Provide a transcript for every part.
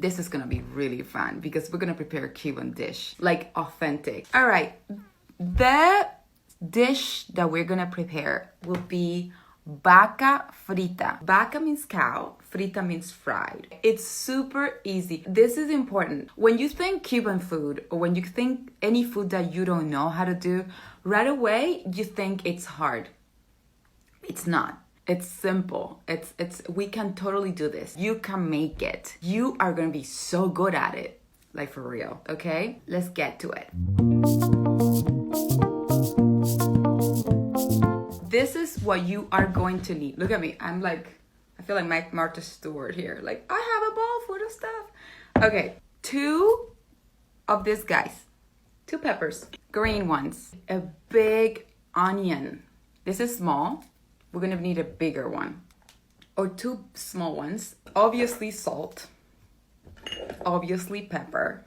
This is gonna be really fun because we're gonna prepare a Cuban dish, like authentic. All right, the dish that we're gonna prepare will be vaca frita. Vaca means cow, frita means fried. It's super easy. This is important. When you think Cuban food, or when you think any food that you don't know how to do, right away you think it's hard. It's not. It's simple. It's we can totally do this. You can make it. You are gonna be so good at it. Like for real, okay? Let's get to it. This is what you are going to need. Look at me. I feel like Martha Stewart here. Like, I have a bowl full of stuff. Okay, 2 of these guys. 2 peppers, green ones. A big onion. This is small. We're gonna need a bigger one. Or 2 small ones. Obviously salt. Obviously pepper.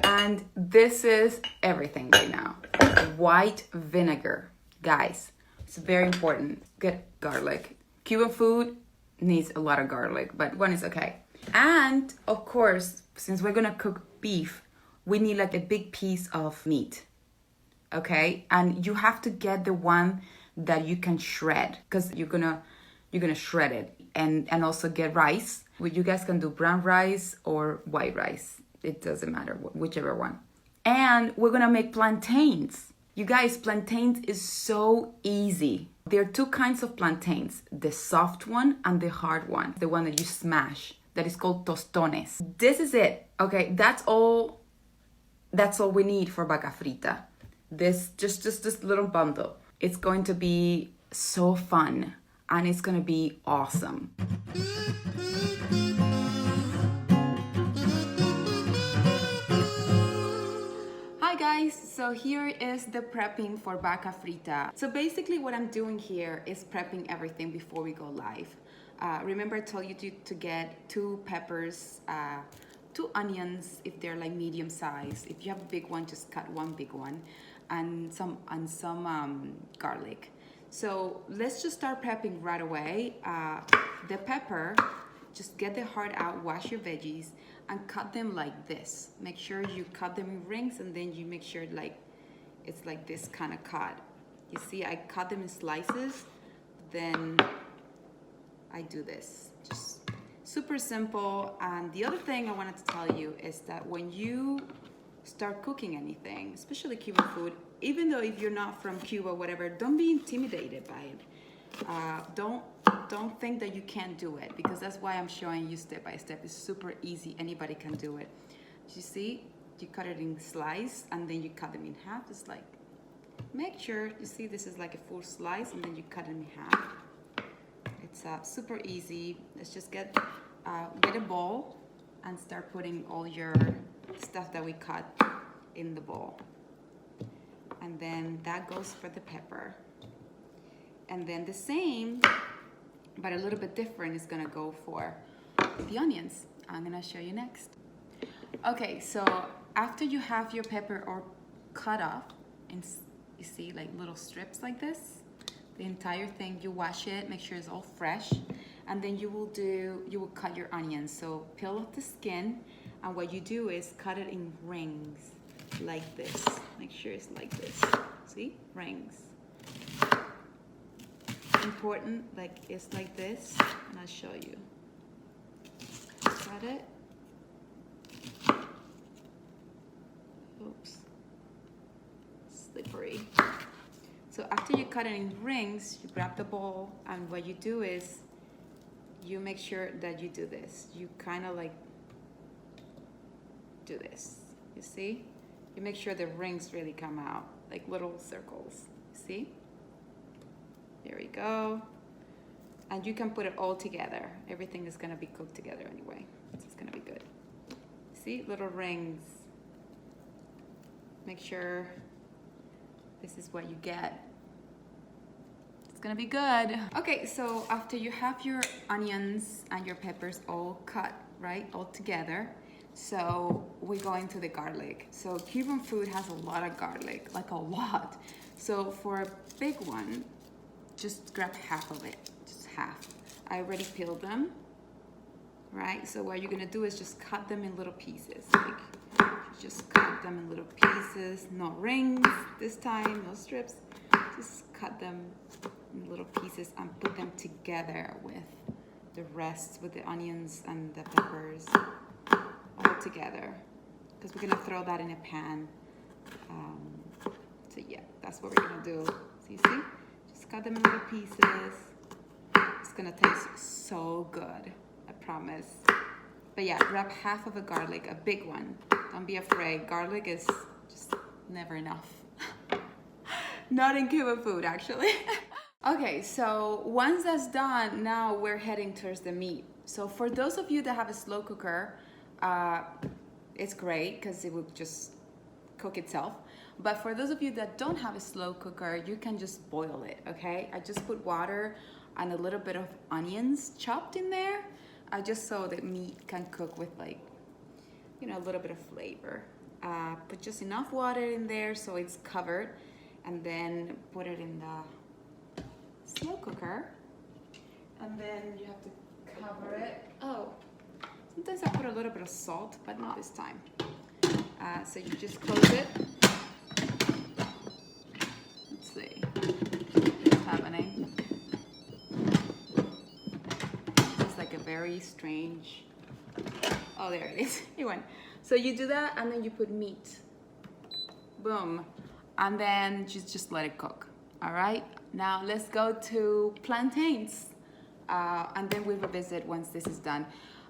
And this is everything right now. White vinegar. Guys, it's very important. Get garlic. Cuban food needs a lot of garlic, but one is okay. And of course, since we're gonna cook beef, we need like a big piece of meat. Okay? And you have to get the one that you can shred, because you're gonna shred it. And also get rice. You guys can do brown rice or white rice. It doesn't matter, whichever one. And we're gonna make plantains. You guys, plantains is so easy. There are 2 kinds of plantains, the soft one and the hard one, the one that you smash, that is called tostones. This is it, okay? That's all we need for vaca frita. This, just this little bundle. It's going to be so fun, and it's gonna be awesome. Hi guys, so here is the prepping for vaca frita. So basically what I'm doing here is prepping everything before we go live. Remember I told you to get 2 peppers, 2 onions if they're like medium size. If you have a big one, just cut 1 big one, and some garlic. So let's just start prepping right away. The pepper, just get the heart out, wash your veggies, and cut them like this. Make sure you cut them in rings, and then you make sure it's like this kind of cut. You see, I cut them in slices, then I do this. Just super simple. And the other thing I wanted to tell you is that when you start cooking anything, especially Cuban food, even though if you're not from Cuba, whatever, don't be intimidated by it. Don't think that you can't do it, because that's why I'm showing you step by step. It's super easy. Anybody can do it. You see, you cut it in slice, and then you cut them in half. It's like, make sure you see this is like a full slice, and then you cut them in half. It's super easy. Let's just get a bowl and start putting all your stuff that we cut in the bowl. And then that goes for the pepper. And then the same, but a little bit different, is gonna go for the onions. I'm gonna show you next. Okay, so after you have your pepper or cut off, and you see like little strips like this, the entire thing, you wash it, make sure it's all fresh, and then you will cut your onions. So peel off the skin, and what you do is cut it in rings like this. Make sure it's like this. See? Rings. Important, like it's like this, and I'll show you. Got it? Oops. Slippery. So after you cut it in rings, you grab the bowl, and what you do is you make sure that you do this. You kind of like do this. You see? You make sure the rings really come out, like little circles. See? There we go. And you can put it all together. Everything is gonna be cooked together anyway. So it's gonna be good. See, little rings. Make sure this is what you get. It's gonna be good. Okay, so after you have your onions and your peppers all cut, right, all together, so we go into the garlic. So Cuban food has a lot of garlic, like a lot. So for a big one, just grab half of it, just half. I already peeled them. right? So what you're gonna do is just cut them in little pieces. Like, just cut them in little pieces, no rings this time, no strips. Just cut them in little pieces and put them together with the rest, with the onions and the peppers, all together. Because we're gonna throw that in a pan. So yeah, that's what we're gonna do. So you see, just cut them in little pieces. It's gonna taste so good, I promise. But yeah, wrap half of a garlic, a big one. Don't be afraid, garlic is just never enough. Not in Cuban food, actually. Okay, so once that's done, now we're heading towards the meat. So for those of you that have a slow cooker, it's great because it will just cook itself. But for those of you that don't have a slow cooker, you can just boil it, okay? I just put water and a little bit of onions chopped in there, just so the meat can cook with, like, you know, a little bit of flavor. Put just enough water in there so it's covered, and then put it in the slow cooker. And then you have to cover it. Oh, sometimes I put a little bit of salt, but not this time. So you just close it. Let's see what's happening. It's like a very strange, oh, there it is. It went. So you do that, and then you put meat. Boom. And then just let it cook. All right. Now let's go to plantains. And then we'll revisit once this is done.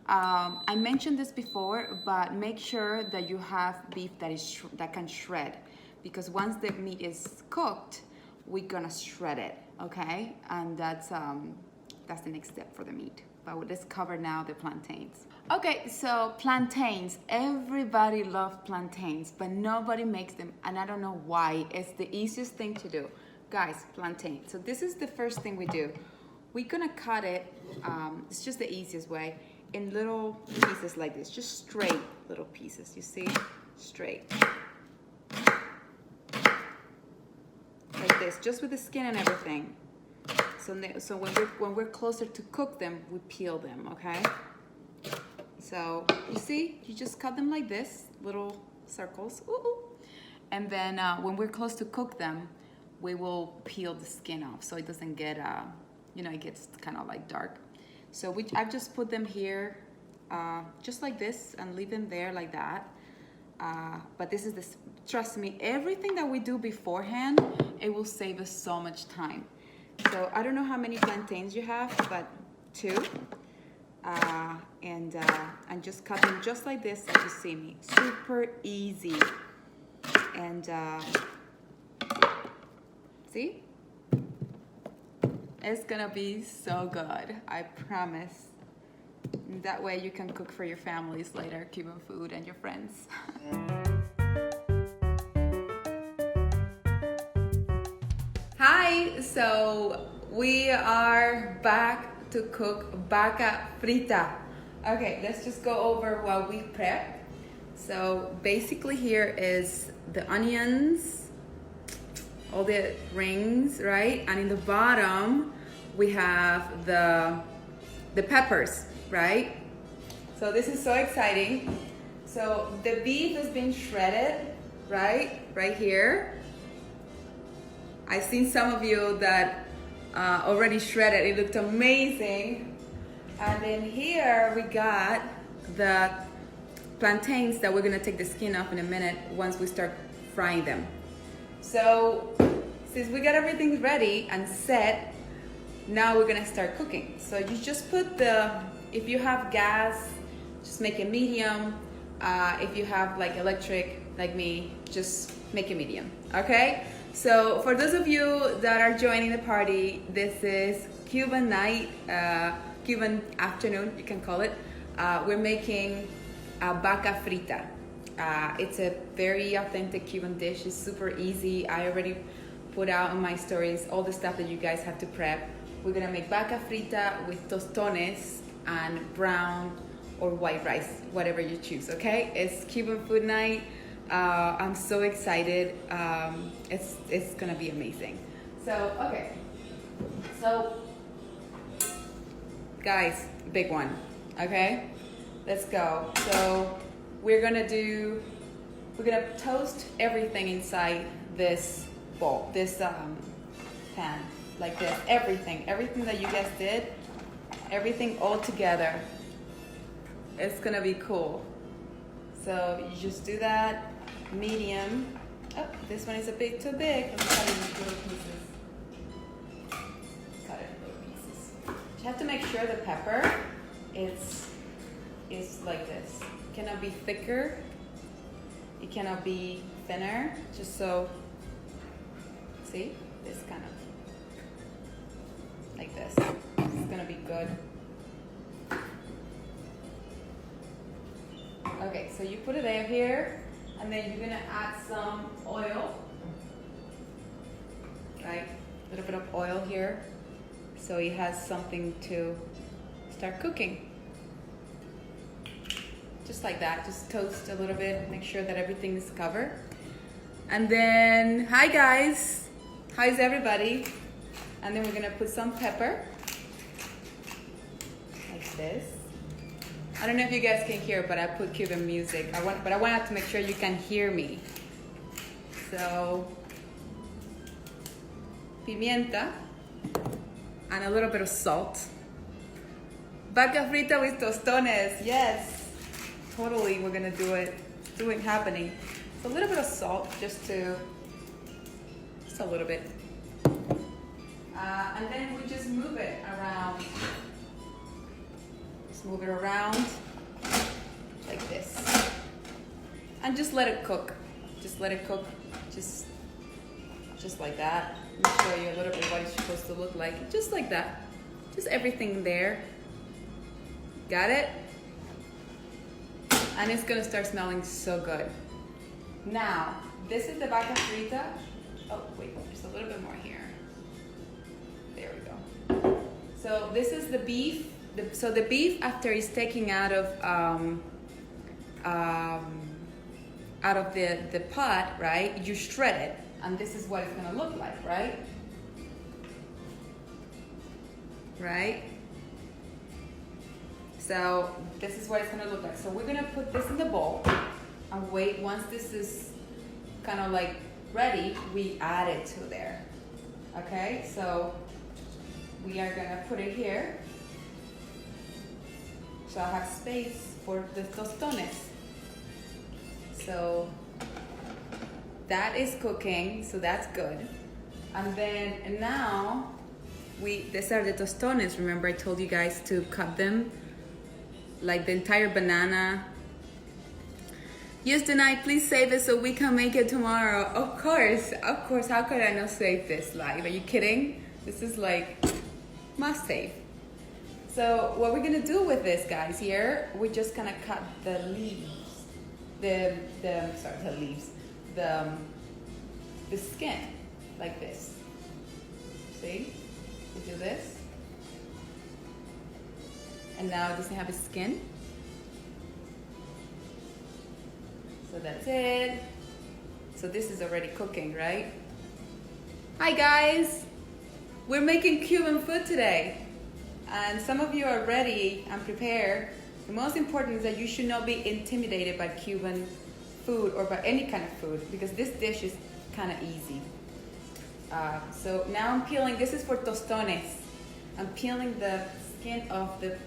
I mentioned this before, but make sure that you have beef that can shred, because once the meat is cooked, we're gonna shred it, okay? And that's the next step for the meat. But let's cover now the plantains. Okay, so plantains. Everybody loves plantains, but nobody makes them, and I don't know why. It's the easiest thing to do. Guys, plantain. So this is the first thing we do. We're gonna cut it, it's just the easiest way, in little pieces like this, just straight little pieces, you see? Straight. Like this, just with the skin and everything. So when we're closer to cook them, we peel them, okay? So you see, you just cut them like this, little circles. Ooh, ooh. And then when we're close to cook them, we will peel the skin off so it doesn't get, you know, it gets kind of like dark. So I've just put them here just like this and leave them there like that. But this is this, trust me, everything that we do beforehand, it will save us so much time. So I don't know how many plantains you have, but 2. And just cut them just like this as you see me. Super easy. And see? It's gonna be so good, I promise. And that way you can cook for your families later, Cuban food, and your friends. Hi, so we are back to cook vaca frita. Okay, let's just go over what we prepped. So basically here is the onions, all the rings, right? And in the bottom, we have the peppers, right? So this is so exciting. So the beef has been shredded, right? Right here. I've seen some of you that already shredded. It looked amazing. And then here we got the plantains that we're gonna take the skin off in a minute once we start frying them. So since we got everything ready and set, now we're gonna start cooking. So you just put if you have gas, just make it medium. If you have like electric, like me, just make it medium, okay? So for those of you that are joining the party, this is Cuban night, Cuban afternoon, you can call it. We're making a vaca frita. It's a very authentic Cuban dish. It's super easy. I already put out on my stories all the stuff that you guys have to prep. We're gonna make vaca frita with tostones and brown or white rice, whatever you choose, okay? It's Cuban food night. I'm so excited. It's gonna be amazing. So, okay. So, guys, big one, Okay, let's go. So we're gonna toast everything inside this bowl, this pan, like this. Everything that you guys did, everything all together. It's gonna be cool. So you just do that, medium. Oh, this one is a bit too big. Let's cut it into little pieces. Cut it in little pieces. You have to make sure the pepper is like this. It cannot be thicker. It cannot be thinner. Just so, see, this kind of like this. This is gonna be good. Okay, so you put it in here, and then you're gonna add some oil, right? A little bit of oil here, so it has something to start cooking. Just like that, just toast a little bit, make sure that everything is covered. And then, hi guys, how's everybody? And then we're gonna put some pepper, like this. I don't know if you guys can hear, but I put Cuban music. I wanted to make sure you can hear me. So, pimienta, and a little bit of salt. Vaca frita with tostones, yes. Totally, we're gonna do it happening. So a little bit of salt, just a little bit. And then we just move it around. Just move it around like this. And just let it cook. Just let it cook, just like that. Let me show you a little bit what it's supposed to look like. Just like that. Just everything there. Got it? And it's gonna start smelling so good. Now, this is the vaca frita. Oh, wait, there's a little bit more here. There we go. So this is the beef. So the beef, after it's taken out of the pot, right? You shred it, and this is what it's gonna look like, right? Right? So this is what it's gonna look like. So we're gonna put this in the bowl and wait. Once this is kind of like ready, we add it to there. Okay, so we are gonna put it here. So I have space for the tostones. So that is cooking, so that's good. And then now these are the tostones. Remember I told you guys to cut them like the entire banana. Yes, Danay, please save it so we can make it tomorrow. Of course. How could I not save this live? Are you kidding? This is like must save. So what we're gonna do with this, guys, here, we're just gonna cut the leaves, the skin, like this. See? We do this. And now it doesn't have a skin. So that's it. So this is already cooking, right? Hi guys! We're making Cuban food today. And some of you are ready and prepared. The most important is that you should not be intimidated by Cuban food or by any kind of food, because this dish is kind of easy. So now I'm peeling, this is for tostones. I'm peeling the skin of the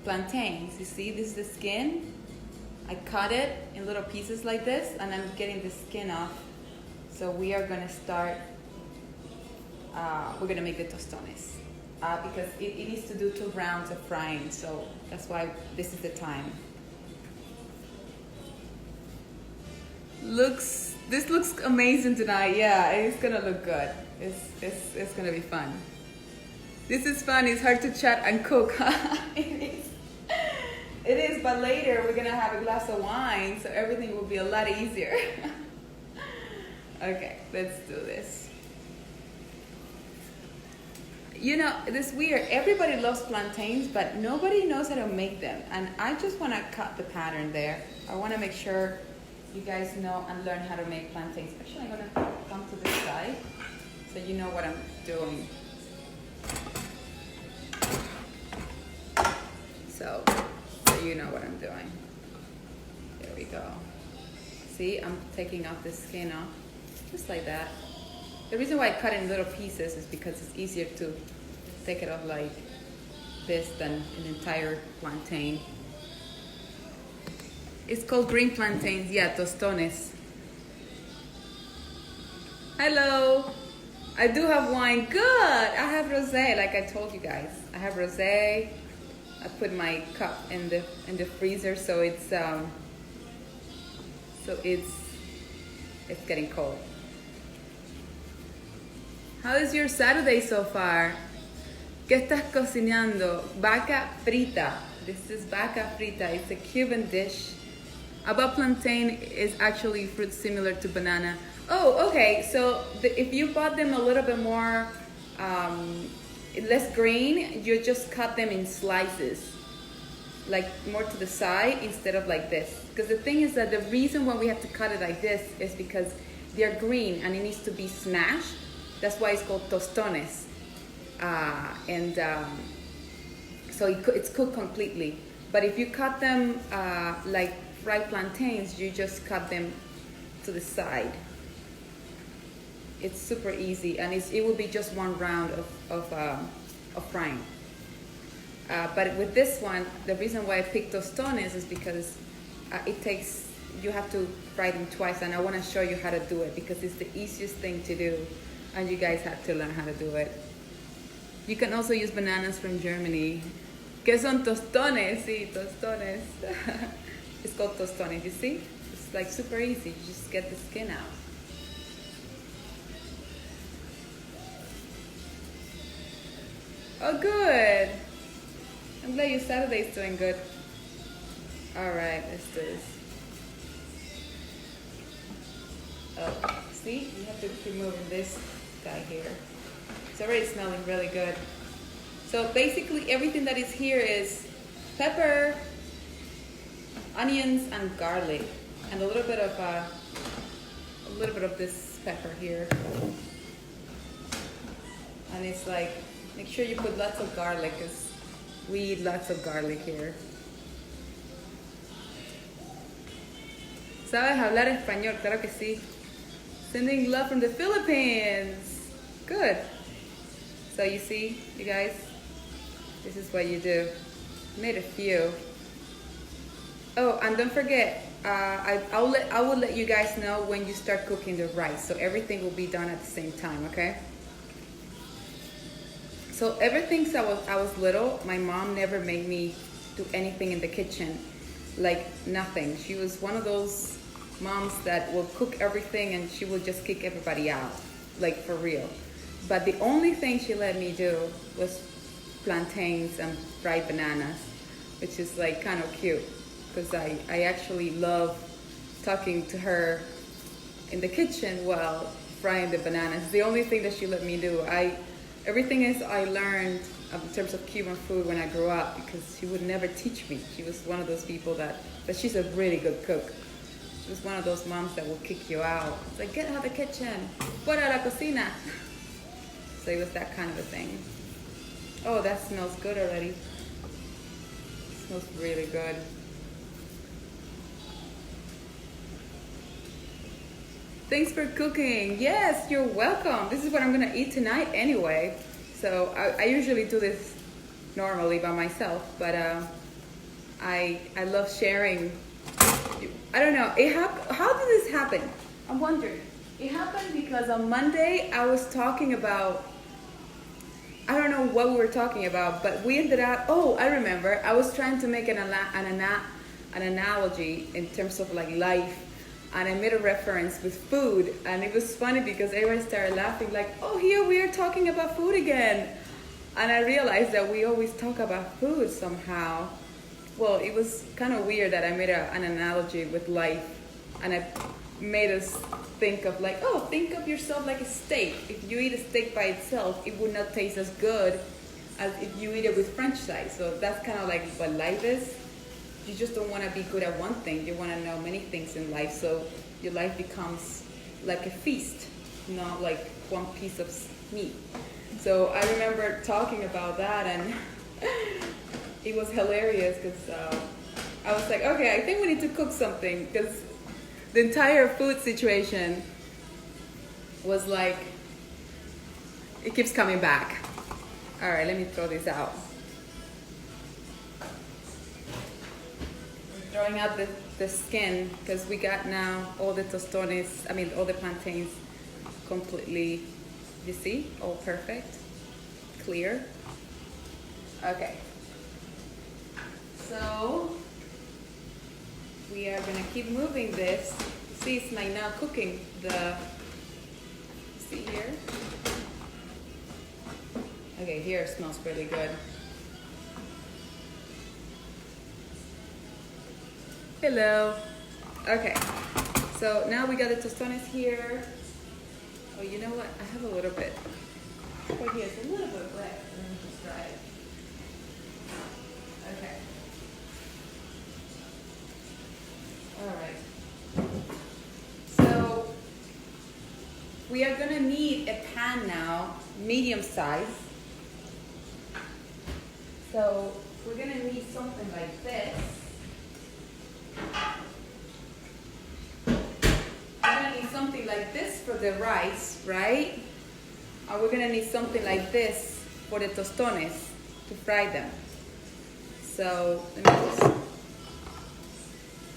plantains. You see, this is the skin. I cut it in little pieces like this, and I'm getting the skin off. So we are gonna start, we're gonna make the tostones. Because it needs to do 2 rounds of frying, so that's why this is the time. This looks amazing tonight. Yeah, it's gonna look good. It's gonna be fun. This is fun. It's hard to chat and cook. It is, but later we're gonna have a glass of wine, so everything will be a lot easier. Okay, let's do this. You know, it's weird. Everybody loves plantains, but nobody knows how to make them. And I just want to cut the pattern there. I want to make sure you guys know and learn how to make plantains. Actually, I'm going to come to this side so you know what I'm doing. So you know what I'm doing. There we go. See, I'm taking off the skin off, just like that. The reason why I cut in little pieces is because it's easier to take it off like this than an entire plantain. It's called green plantains, yeah, tostones. Hello. I do have wine. Good. I have rosé, like I told you guys. I have rosé. I put my cup in the freezer, so it's getting cold. How is your Saturday so far? ¿Qué estás cocinando? Vaca frita. This is vaca frita. It's a Cuban dish. About plantain is actually fruit similar to banana. Oh, okay. So if you bought them a little bit more, less green, you just cut them in slices, like more to the side instead of like this. Because the thing is that the reason why we have to cut it like this is because they're green and it needs to be smashed. That's why it's called tostones. So it's cooked completely. But if you cut them like fried plantains, you just cut them to the side. It's super easy, and it will be just one round of frying. But with this one, the reason why I picked tostones is because you have to fry them twice, and I want to show you how to do it because it's the easiest thing to do, and you guys have to learn how to do it. You can also use bananas from Germany. ¿Qué son tostones? Sí, tostones. It's called tostones, you see? It's like super easy, you just get the skin out. Oh, good. I'm glad your Saturday's doing good. All right, let's do this. Oh, see, you have to keep moving this guy here. It's already smelling really good. So basically everything that is here is pepper, onions, and garlic, and a little bit of this pepper here. And it's like, make sure you put lots of garlic because we eat lots of garlic here. ¿Sabes hablar español? Claro que sí. Sending love from the Philippines. Good. So you see, you guys, this is what you do. Made a few. Oh, and don't forget, I will let you guys know when you start cooking the rice. So everything will be done at the same time, okay? So ever since I was little, my mom never made me do anything in the kitchen, like nothing. She was one of those moms that will cook everything and she will just kick everybody out, like for real. But the only thing she let me do was plantains and fried bananas, which is like kind of cute because I actually love talking to her in the kitchen while frying the bananas. The only thing that she let me do. Everything else I learned in terms of Cuban food when I grew up because she would never teach me. She was one of those people but she's a really good cook. She was one of those moms that will kick you out. It's like, get out of the kitchen, fuera la cocina. So it was that kind of a thing. Oh, that smells good already. It smells really good. Thanks for cooking. Yes, you're welcome. This is what I'm gonna eat tonight anyway. So I usually do this normally by myself, but I love sharing. I don't know. How did this happen? I'm wondering. It happened because on Monday I was talking about, I don't know what we were talking about, but we ended up, oh, I remember. I was trying to make an analogy in terms of like life. And I made a reference with food, and it was funny because everyone started laughing like, oh, here we are talking about food again. And I realized that we always talk about food somehow. Well, it was kind of weird that I made an analogy with life, and I made us think of like, oh, think of yourself like a steak. If you eat a steak by itself, it would not taste as good as if you eat it with French fries. So that's kind of like what life is. You just don't want to be good at one thing. You want to know many things in life. So your life becomes like a feast, not like one piece of meat. So I remember talking about that, and it was hilarious because I was like, okay, I think we need to cook something because the entire food situation was like, it keeps coming back. All right, let me throw this out. We're throwing out the skin because we got now all the tostones, all the plantains completely, you see, all perfect, clear. Okay. So we are gonna keep moving this. See, it's like now cooking the, see here? Okay, here it smells pretty good. Hello. Okay, so now we got the tostones here. Oh, you know what? I have a little bit. Oh, here, it's a little bit wet. Let me just try it. Okay. All right. So we are gonna need a pan now, medium size. So we're gonna need something like this. We're gonna need something like this for the rice, right? And we're gonna need something like this for the tostones to fry them. So let me just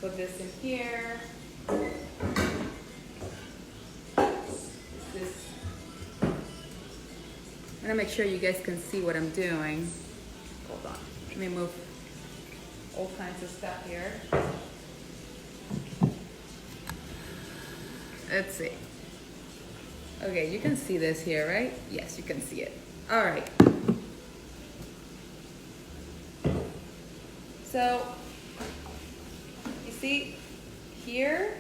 put this in here. I'm gonna make sure you guys can see what I'm doing. Hold on, let me move all kinds of stuff here. Let's see. Okay, you can see this here, right? Yes, you can see it. All right. So, you see here,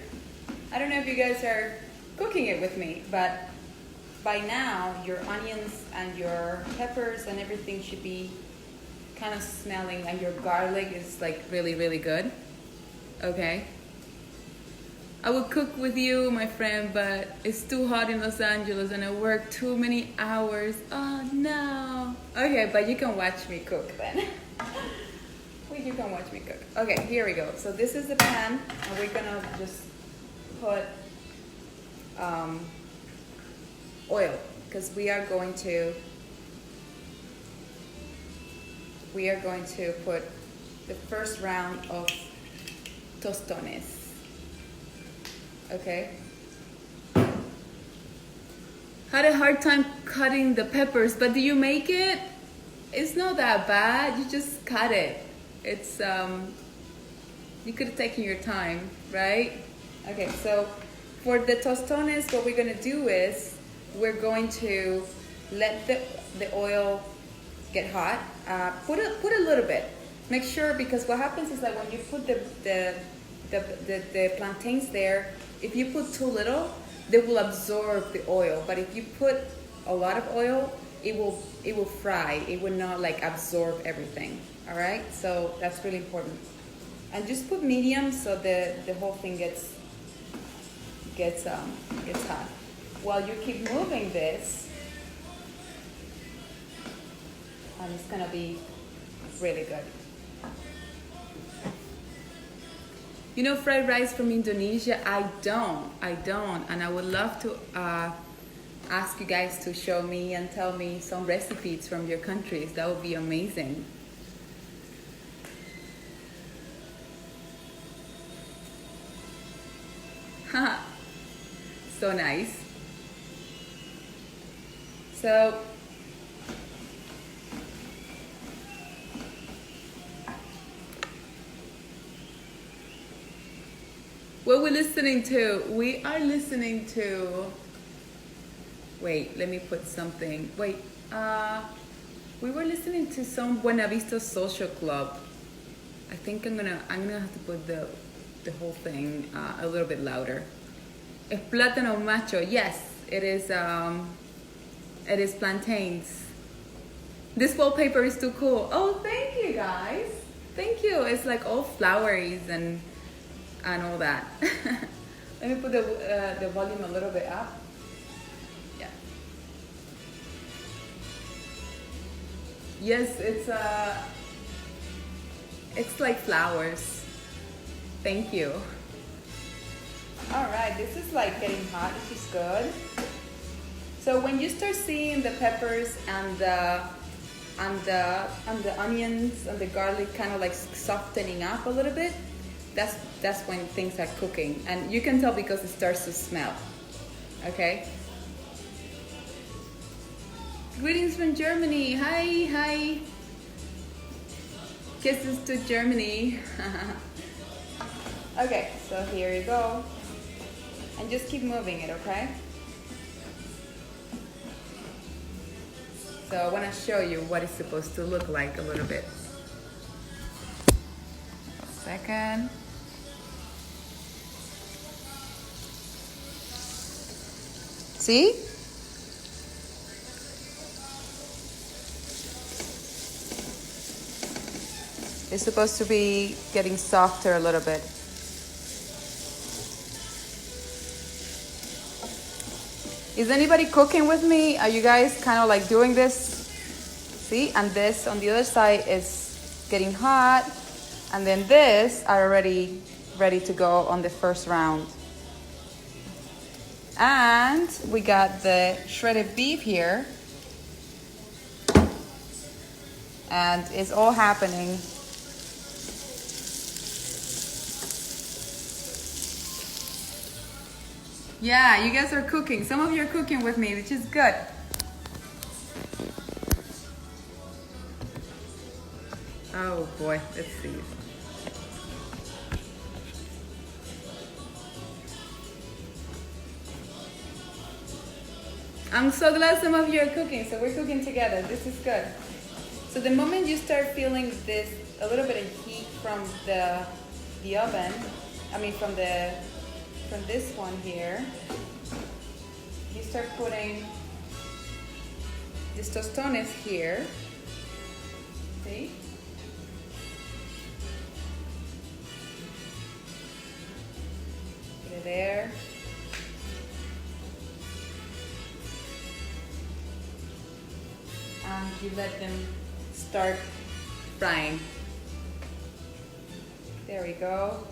I don't know if you guys are cooking it with me, but by now your onions and your peppers and everything should be kind of smelling, and your garlic is like really, really good. Okay. I would cook with you, my friend, but it's too hot in Los Angeles and I work too many hours. Oh no. Okay, but you can watch me cook then. You can watch me cook. Okay, here we go. So this is the pan, and we're gonna just put oil, because we are going to put the first round of tostones. Okay. Had a hard time cutting the peppers, but do you make it? It's not that bad. You just cut it. It's you could have taken your time, right? Okay, so for the tostones, what we're gonna do is we're going to let the oil get hot. Put a little bit. Make sure, because what happens is that when you put the plantains there, if you put too little, they will absorb the oil. But if you put a lot of oil, it will fry. It will not like absorb everything. All right, so that's really important. And just put medium so the whole thing gets hot. While you keep moving this, and it's gonna be really good. You know fried rice from Indonesia? I don't, and I would love to ask you guys to show me and tell me some recipes from your countries. That would be amazing. So nice. So what we're listening to, we are listening to, wait, let me put something, wait, we were listening to some Buena Vista Social Club. I think I'm gonna have to put the whole thing a little bit louder. Es plátano macho. Yes, it is plantains. This wallpaper is too cool. Oh, thank you guys. Thank you. It's like all floweries and all that. Let me put the volume a little bit up. Yeah. Yes, it's It's like flowers. Thank you. All right, this is like getting hot, which is good. So when you start seeing the peppers and the onions and the garlic kind of like softening up a little bit, that's when things are cooking, and you can tell because it starts to smell. Okay. Greetings from Germany. Hi. Kisses to Germany. Okay, so here you go. And just keep moving it, okay? So I want to show you what it's supposed to look like a little bit. Second. See? It's supposed to be getting softer a little bit. Is anybody cooking with me? Are you guys kind of like doing this? See? And this on the other side is getting hot. And then this are already ready to go on the first round. And we got the shredded beef here. And it's all happening. Yeah, you guys are cooking. Some of you are cooking with me, which is good. Oh boy, let's see. I'm so glad some of you are cooking, so we're cooking together. This is good. So the moment you start feeling this, a little bit of heat from the oven, from this one here, you start putting these tostones here. See? Put it there. And you let them start frying. There we go.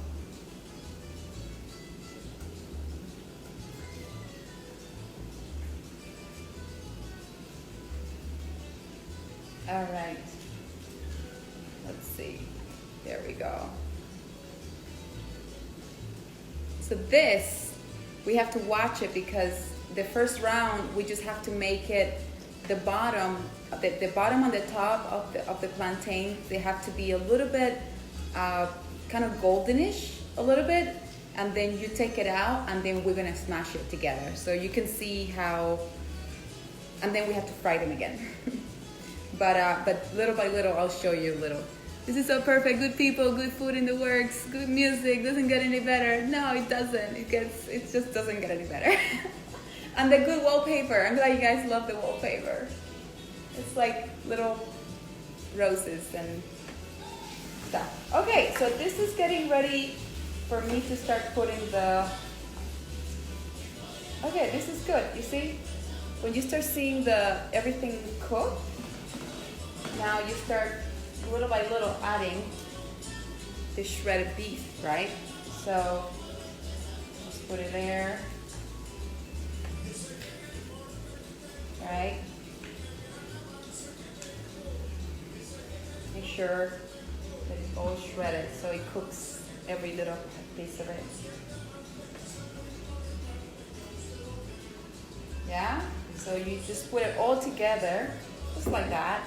All right, let's see, there we go. So this, we have to watch it because the first round, we just have to make it the bottom and the top of the plantain, they have to be a little bit kind of goldenish, a little bit, and then you take it out and then we're gonna smash it together. So you can see how, and then we have to fry them again. But little by little, I'll show you a little. This is so perfect. Good people, good food in the works, good music. Doesn't get any better. No, it doesn't. It just doesn't get any better. And the good wallpaper. I'm glad you guys love the wallpaper. It's like little roses and stuff. Okay, so this is getting ready for me to start putting the. Okay, this is good. You see, when you start seeing everything cook. Now you start little by little adding the shredded beef, right? So just put it there, right? Make sure that it's all shredded so it cooks every little piece of it. Yeah? So you just put it all together, just like that.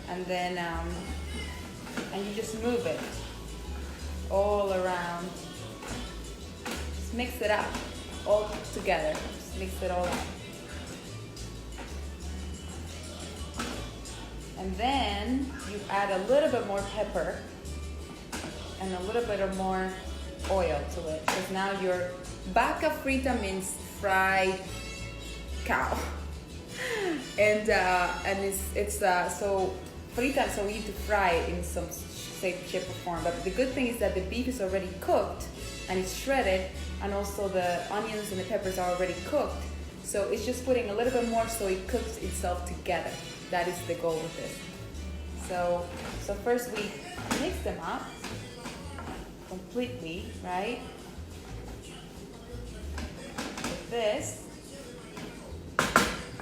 And then, and you just move it all around. Just mix it up, all together. Just mix it all up. And then you add a little bit more pepper and a little bit of more oil to it. Because now your vaca frita means fried cow. And it's so frita, so we need to fry it in some shape or form. But the good thing is that the beef is already cooked and it's shredded, and also the onions and the peppers are already cooked. So it's just putting a little bit more so it cooks itself together. That is the goal with this. So first we mix them up completely, right? With this,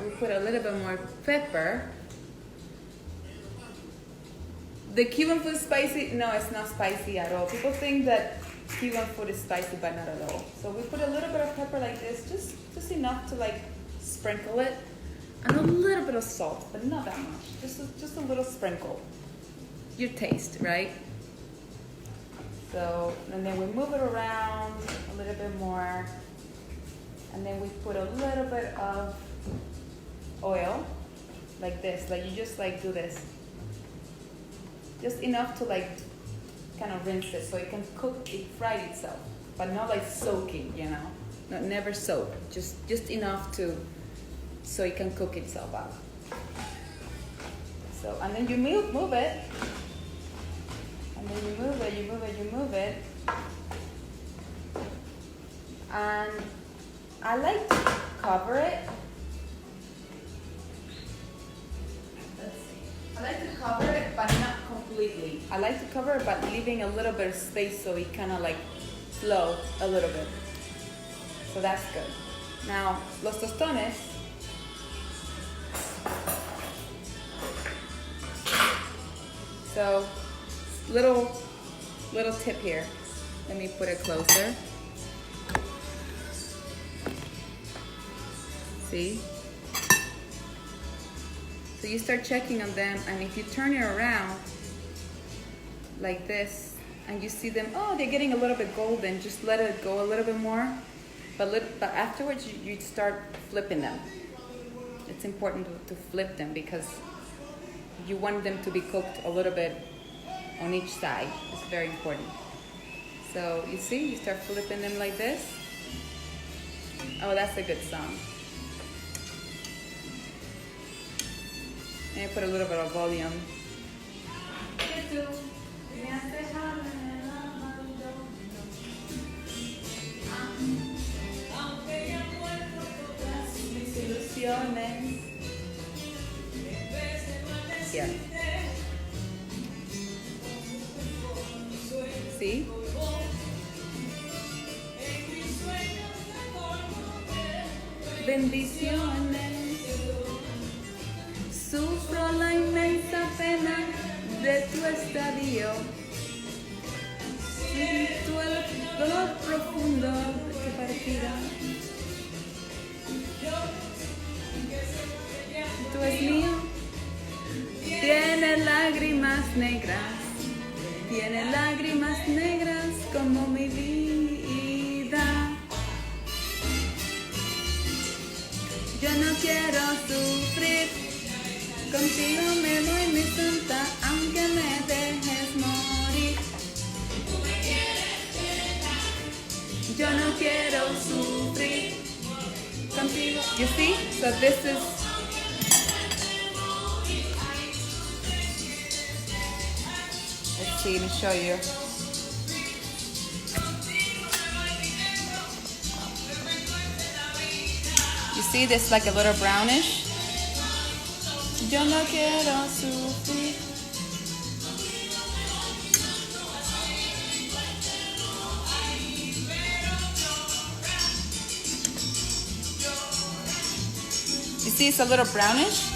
we put a little bit more pepper. The Cuban food is spicy? No, it's not spicy at all. People think that Cuban food is spicy, but not at all. So we put a little bit of pepper like this, just enough to like sprinkle it, and a little bit of salt, but not that much. Just a little sprinkle. Your taste, right? So, and then we move it around a little bit more, and then we put a little bit of oil, like this. Like you just like do this. Just enough to like kind of rinse it so it can cook, it fry itself, but not like soaking, you know, not never soak, just enough to so it can cook itself out. So, and then you move it, and then you move it, and I like to cover it. I like to cover it, but not completely. I like to cover it, but leaving a little bit of space so it kind of like flow a little bit. So that's good. Now, los tostones. So, little tip here. Let me put it closer. See? So you start checking on them, and if you turn it around like this, and you see them, oh, they're getting a little bit golden, just let it go a little bit more. But afterwards, you start flipping them. It's important to flip them because you want them to be cooked a little bit on each side. It's very important. So you see, you start flipping them like this. Oh, that's a good song. And I put a little bit of volume. Here. See? Bendiciones. Sufro la inmensa pena de tu estadio. Siento el dolor profundo de tu partida. Tú es mío. Tiene lágrimas negras como mi vida. Yo no quiero sufrir, contigo me voy mi santa, aunque me dejes morir. Yo no quiero sufrir, contigo. You see? So this is. Let's see, let me show you. You see this like a little brownish? Yo no quiero sufrir. You see it's a little brownish?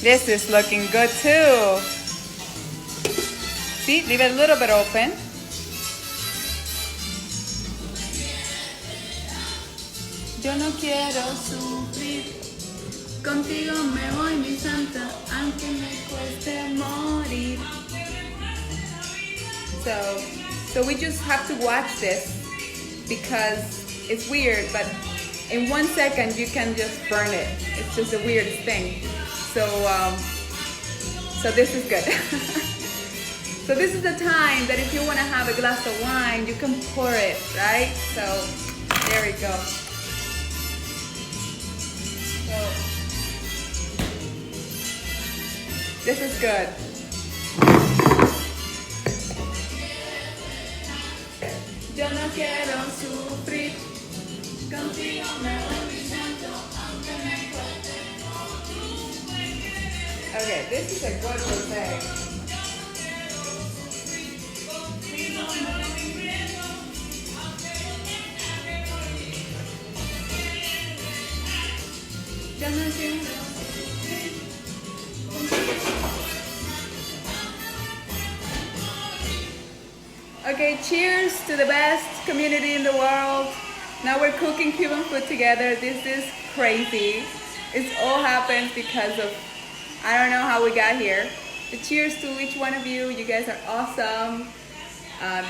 This is looking good too. See, leave it a little bit open. Yo no quiero sufrir, contigo me voy mi santa, aunque me cueste morir. So we just have to watch this because it's weird, but in 1 second you can just burn it. It's just the weirdest thing. So this is good. So this is the time that if you want to have a glass of wine, you can pour it, right? So there we go. So This is good. Yo no quiero sufrir, contigo me voy viviendo, aunque me cueste. Okay, this is a good rosé. Okay, cheers to the best community in the world. Now we're cooking Cuban food together. This is crazy. It all happens because of, I don't know how we got here. But cheers to each one of you. You guys are awesome. I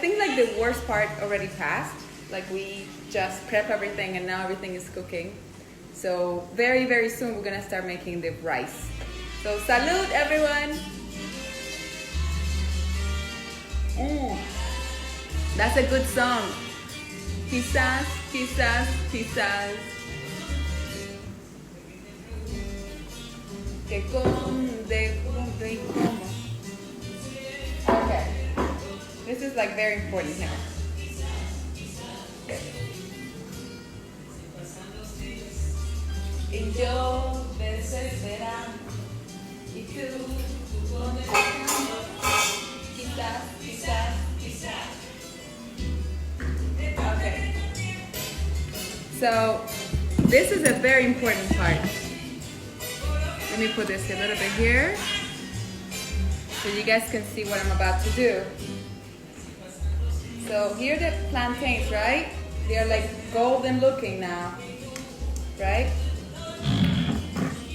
think like the worst part already passed. Like we just prep everything and now everything is cooking. So very, very soon we're gonna start making the rice. So salud everyone. That's a good song. Quizás, quizás, quizás. Que conde, y como. Okay. This is like very important here. Y yo desesperando. Y tú contestando. Quizás, quizás, quizás. Okay. So, this is a very important part. Let me put this a little bit here so you guys can see what I'm about to do. So here are the plantains, right? They're like golden looking now, right?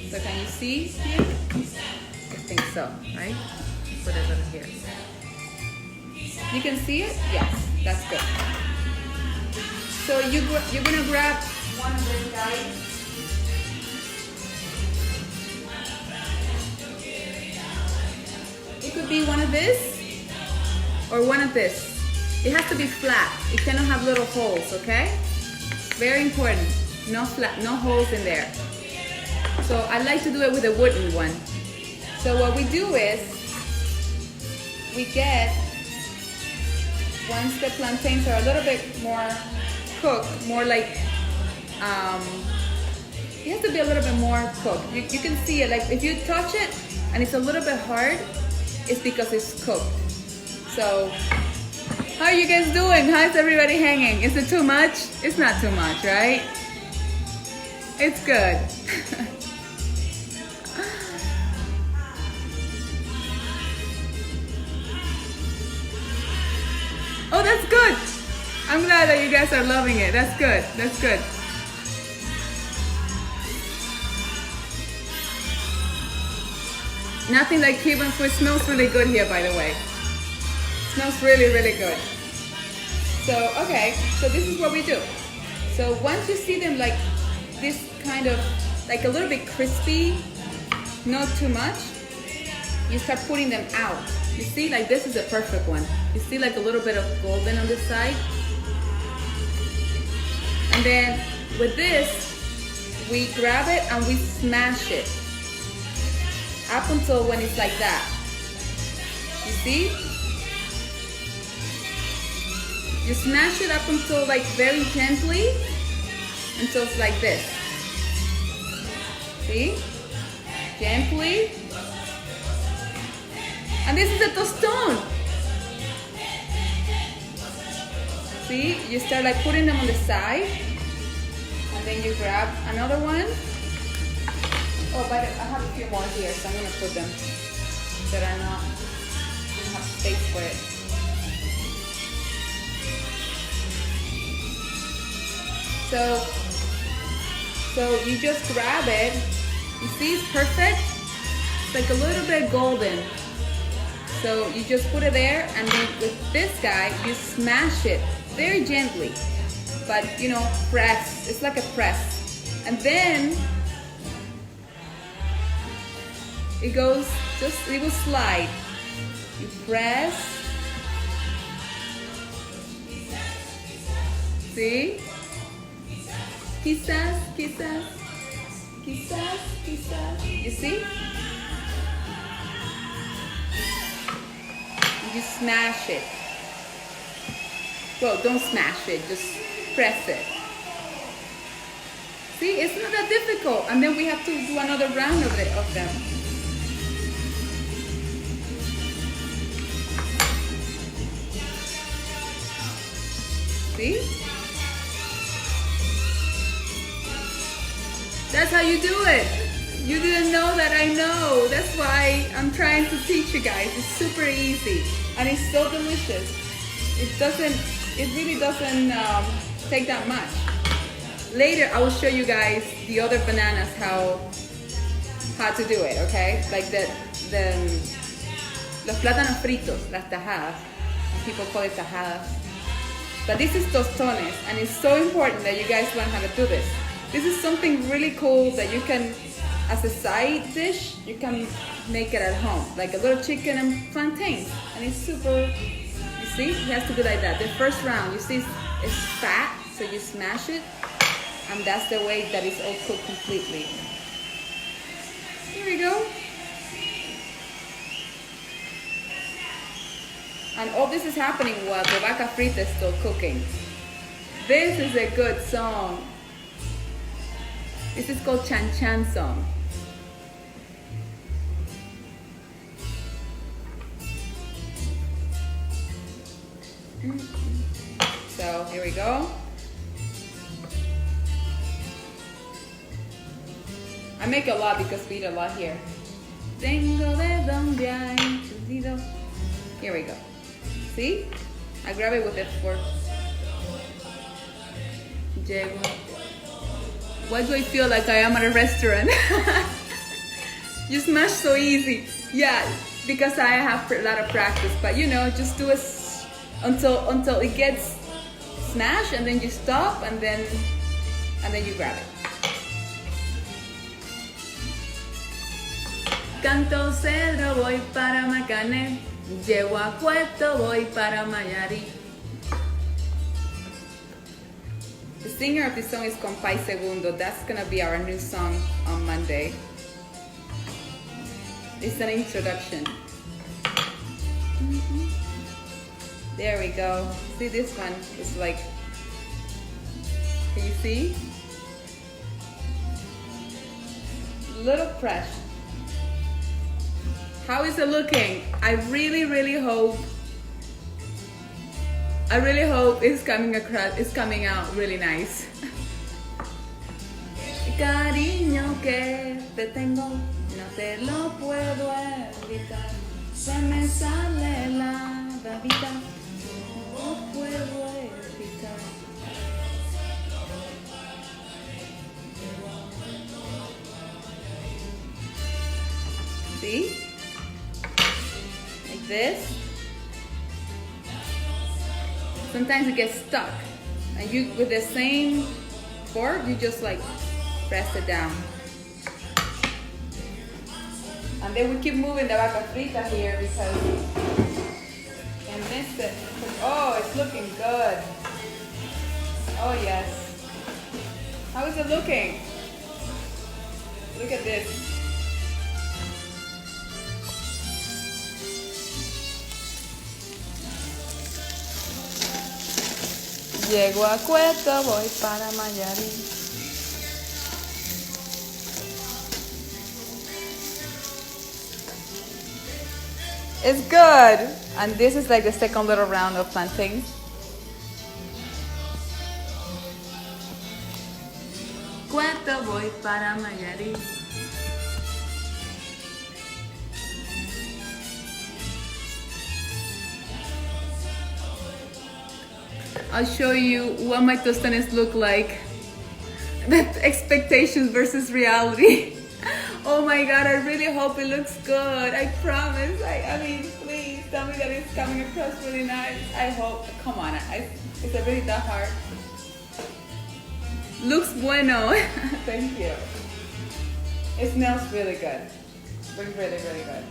So can you see here? I think so, right? Put it over here. You can see it? Yes, that's good. So you're gonna grab one of these guys. It could be one of this or one of this. It has to be flat. It cannot have little holes, okay? Very important. No flat, no holes in there. So I like to do it with a wooden one. So what we do is we get, once the plantains are a little bit more cooked, more like, it has to be a little bit more cooked. You can see it, like if you touch it and it's a little bit hard, it's because it's cooked. So, how are you guys doing? How's everybody hanging? Is it too much? It's not too much, right? It's good. Oh, that's good. I'm glad that you guys are loving it. That's good. That's good. Nothing like Cuban food. Smells really good here, by the way. Smells really, really good. So, okay. So this is what we do. So once you see them like this kind of, like a little bit crispy, not too much, you start putting them out. You see, like this is a perfect one. You see like a little bit of golden on this side. And then with this, we grab it and we smash it up until when it's like that. You see? You smash it up until like very gently, until it's like this. See? Gently. And this is a tostone. See? You start like putting them on the side, and then you grab another one. Oh, but I have a few more here, so I'm gonna put them that are not, don't have space for it. So you just grab it. You see, it's perfect. It's like a little bit golden. So you just put it there, and then with this guy, you smash it very gently, but you know, press. It's like a press, and then it goes. It will slide. You press. See? Quizás, quizás, quizás, quizás. You see? you smash it. Well, don't smash it, just press it. See, it's not that difficult. And then we have to do another round of them. See? That's how you do it. You didn't know that I know. That's why I'm trying to teach you guys. It's super easy and it's so delicious. It really doesn't take that much. Later, I will show you guys the other bananas how to do it, okay? Like los plátanos fritos, las tajadas. People call it tajadas. But this is tostones, and it's so important that you guys learn how to do this. This is something really cool that you can, as a side dish, you can make it at home. Like a little chicken and plantains. And it's super, you see, it has to be like that. The first round, you see it's fat, so you smash it. And that's the way that it's all cooked completely. Here we go. And all this is happening while the vaca frita is still cooking. This is a good song. This is called Chan Chan song. So here we go. I make a lot because we eat a lot here. Tengo de donde hay entendido. Here we go. See? I grab it with a fork. Why do I feel like I am at a restaurant? You smash so easy. Yeah, because I have a lot of practice. But you know, just do it until it gets smashed, and then you stop, and then you grab it. Canto Cedro, voy para Macané. Llego a Puerto, voy para Mayari. The singer of this song is Compay Segundo. That's gonna be our new song on Monday. It's an introduction. There we go. See, this one is like, can you see? Little fresh. How is it looking? I really hope it's coming out really nice. Cariño que te tengo, no te lo puedo evitar. Se me sale la babita, no puedo evitar. See? Like this. Sometimes it gets stuck, and you, with the same fork, you just like press it down. And then we keep moving the vaca frita here because I missed it. Oh, it's looking good. Oh yes. How is it looking? Look at this. Llego a Cueto, voy para Mayari. It's good. And this is like the second little round of plantains. Cueto, voy para Mayari. I'll show you what my tostones look like. The expectations versus reality. Oh my God, I really hope it looks good. I promise. I mean, please tell me that it's coming across really nice. I hope. Come on, it's a really that hard. Looks bueno. Thank you. It smells really good. Really good.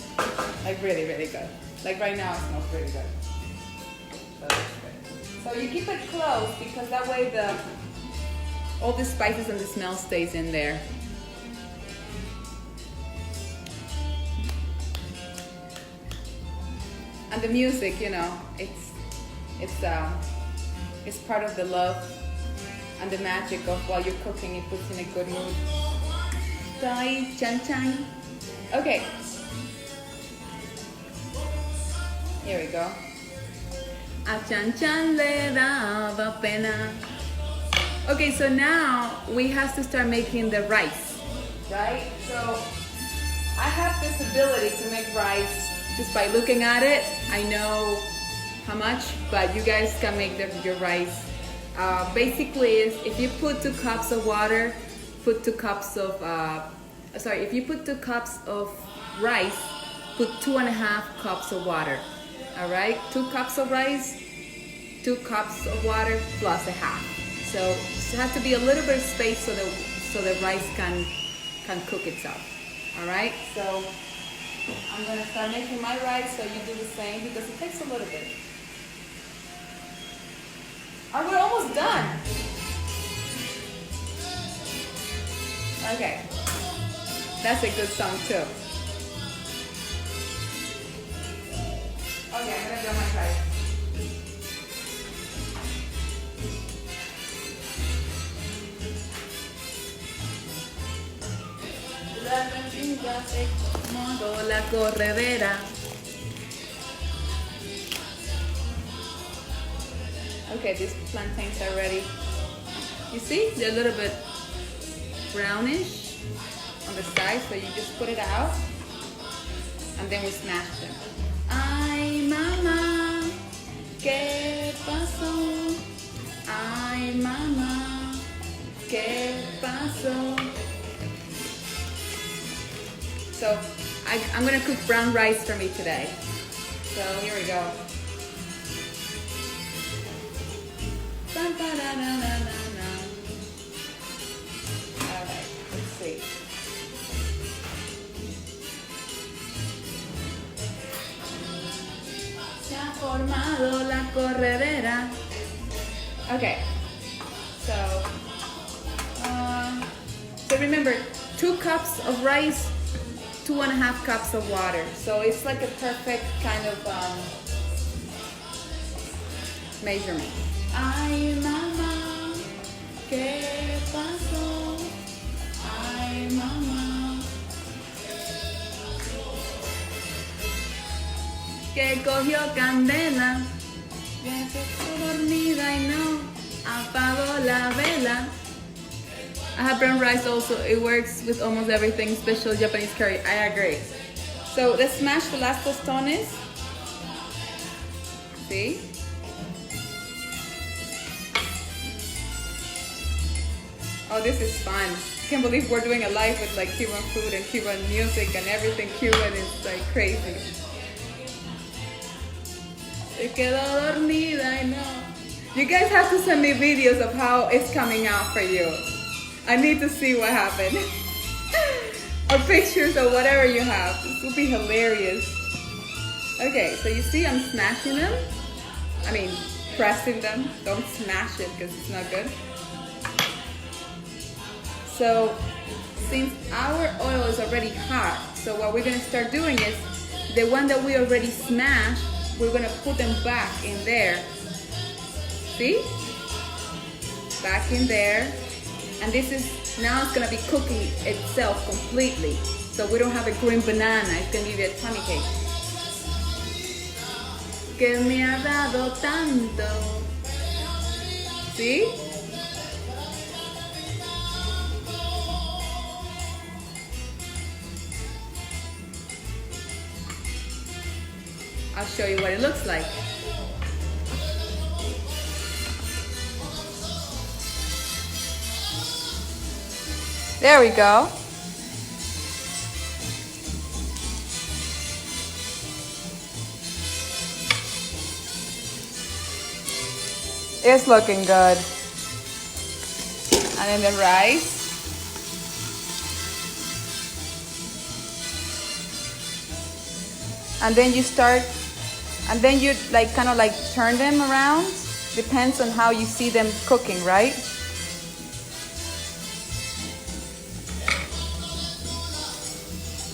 Like really good. Like right now, it smells really good. So that's good. So you keep it close because that way all the spices and the smell stays in there. And the music, you know, it's part of the love and the magic of while you're cooking. It puts you in a good mood. Dai chan chan. Okay. Here we go. A chan chan le daba pena. Okay, so now we have to start making the rice, right? So I have this ability to make rice just by looking at it. I know how much, but you guys can make your rice. Basically, is if you put 2 cups of water, put 2 cups of, if you put 2 cups of rice, put 2.5 cups of water. All right, 2 cups of rice, 2 cups of water plus a half. So it has to be a little bit of space so the rice can cook itself. All right, so I'm gonna start making my rice, so you do the same because it takes a little bit. We're almost done. Okay, that's a good song too. Okay, I'm gonna do my rice. La corredera. Okay, these plantains are ready. You see, they're a little bit brownish on the side, so you just put it out and then we smash them. Ay, mama, ¿qué pasó? Ay, mama, ¿qué pasó? So I'm gonna cook brown rice for me today. So here we go. Alright, let's see. Se ha formado la corredera. Okay, so remember, 2 cups of rice, 2.5 cups of water. So it's like a perfect kind of measurement. Ay, mamá, ¿qué pasó? Ay, mamá, que cogió candela, que se quedó dormida y no apagó la vela. I have brown rice also. It works with almost everything, special Japanese curry. I agree. So let's smash the last tostones. See? Oh, this is fun. I can't believe we're doing a live with like Cuban food and Cuban music and everything Cuban. Is like crazy. Se quedó dormida, I know. You guys have to send me videos of how it's coming out for you. I need to see what happened. Or pictures or whatever you have. This will be hilarious. Okay, so you see I'm smashing them. I mean, pressing them. Don't smash it because it's not good. So, since our oil is already hot, so what we're gonna start doing is, the one that we already smashed, we're gonna put them back in there. See? Back in there. And this is, now it's gonna be cooking itself completely. So we don't have a green banana, it's gonna give you a tummy cake. Que me ha dado tanto. See? I'll show you what it looks like. There we go. It's looking good. And then the rice. And then you start, and then you like kind of like turn them around. Depends on how you see them cooking, right?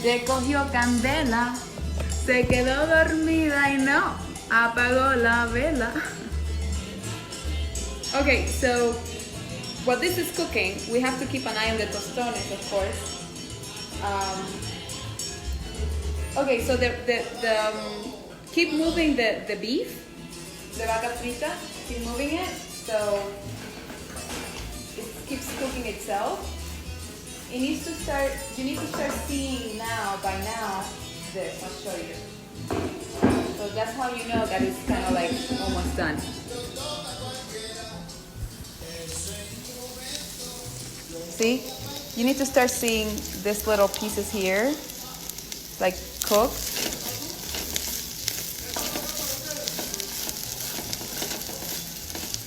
Le cogió candela, Se quedó dormida y no apagó la vela. Okay, so while this is cooking, we have to keep an eye on the tostones, of course. Okay, so keep moving the beef, the vaca frita. Keep moving it so it keeps cooking itself. It needs to start. You need to start seeing now. By now, this. I'll show you. So that's how you know that it's kind of like almost done. See? You need to start seeing these little pieces here, like cooked.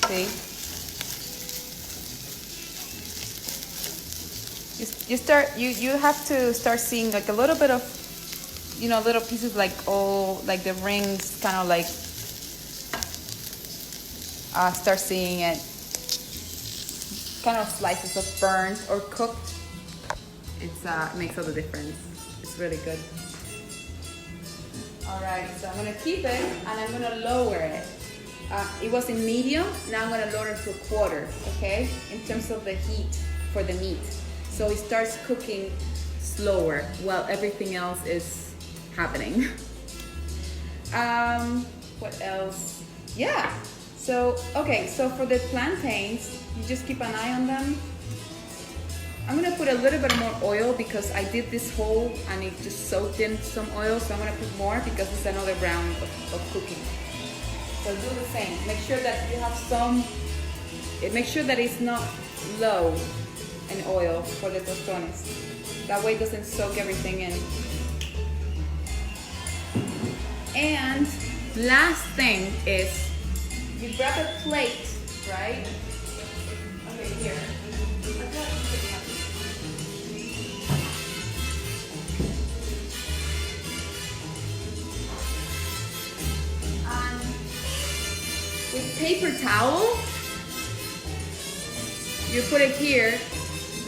See? You have to start seeing like a little bit of, you know, little pieces like like the rings, kind of like start seeing it. Kind of slices of burnt or cooked. It makes all the difference. It's really good. All right, so I'm gonna keep it and I'm gonna lower it. It was in medium, now I'm gonna lower it to a quarter, okay? In terms of the heat for the meat. So it starts cooking slower while everything else is happening. What else? Yeah, so, okay, so for the plantains, you just keep an eye on them. I'm gonna put a little bit more oil because I did this whole and it just soaked in some oil, so I'm gonna put more because it's another round of cooking. So do the same. Make sure that you have some, make sure that it's not low in oil for the tostones. That way it doesn't soak everything in. And last thing is, you grab a plate, right? Okay, here. And with paper towel, you put it here,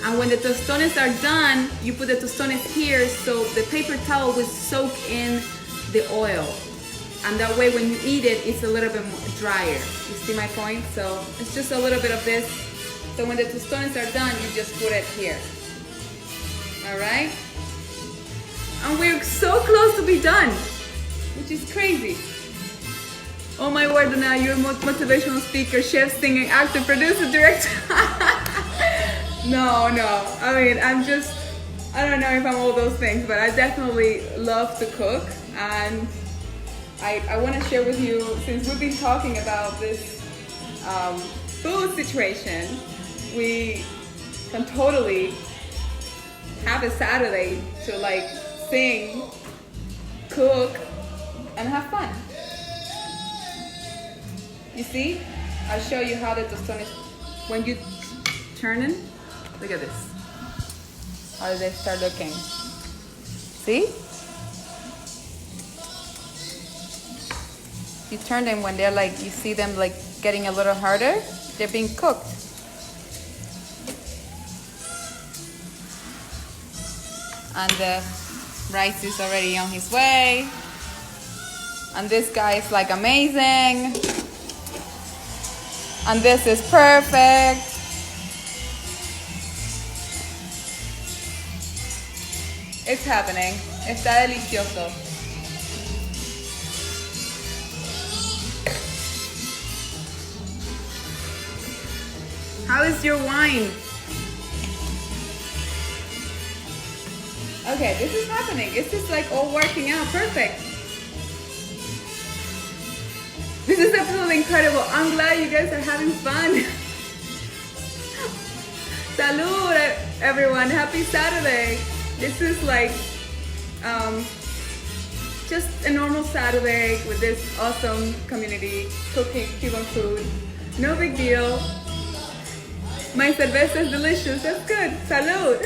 and when the tostones are done, you put the tostones here so the paper towel will soak in the oil. And that way when you eat it, it's a little bit more drier. You see my point? So it's just a little bit of this. So when the tostones are done, you just put it here. All right? And we're so close to be done, which is crazy. Oh my word, Danay, you're a motivational speaker, chef, singer, actor, producer, director. No. I mean, I don't know if I'm all those things, but I definitely love to cook. And I want to share with you, since we've been talking about this food situation, we can totally have a Saturday to like sing, cook, and have fun. You see? I'll show you how the tostones, when you turn them, look at this. How do they start looking? See? You turn them when they're like, you see them like getting a little harder, they're being cooked. And the rice is already on his way. And this guy is like amazing. And this is perfect. It's happening. Está delicioso. How is your wine? Okay, this is happening. It's just like all working out perfect. This is absolutely incredible. I'm glad you guys are having fun. Salud, everyone. Happy Saturday. This is like just a normal Saturday with this awesome community cooking Cuban food. No big deal. My cerveza is delicious. That's good. Salud.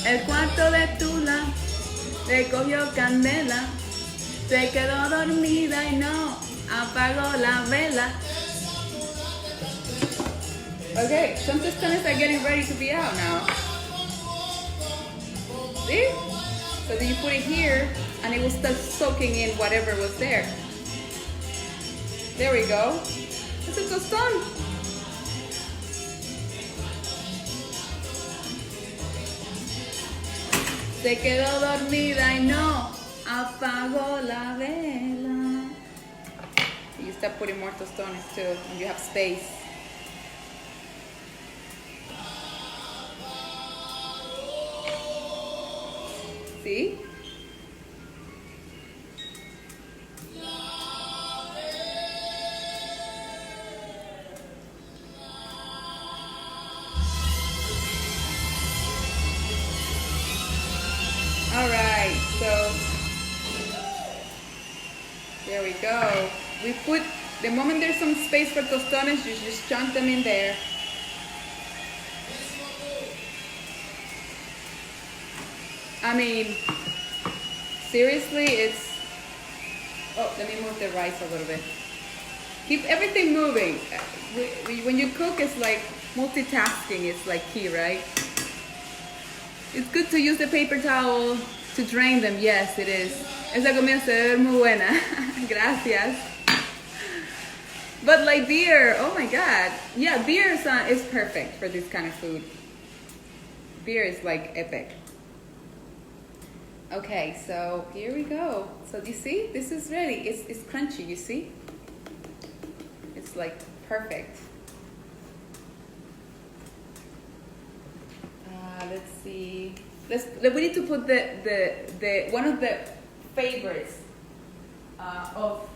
El cuarto de Tula le cogió candela. Se quedó dormida y no apagó la vela. Okay, some tostones are getting ready to be out now. See? So then you put it here and it will start soaking in whatever was there. There we go. It's a tostón. Se quedó dormida y no apagó la vela. You start putting more tostones too, and you have space. See? All right, so there we go. We put, the moment there's some space for tostones, you just chunk them in there. I mean, seriously, it's, oh, let me move the rice a little bit. Keep everything moving. When you cook, it's like multitasking, it's like key, right? It's good to use the paper towel to drain them. Yes, it is. Esa comida se ve muy buena. Gracias. But like beer, oh my God. Yeah, beer is perfect for this kind of food. Beer is like epic. Okay, so here we go. So you see, this is ready. It's crunchy, you see? It's like perfect. Let's see. We need to put the one of the favorites of.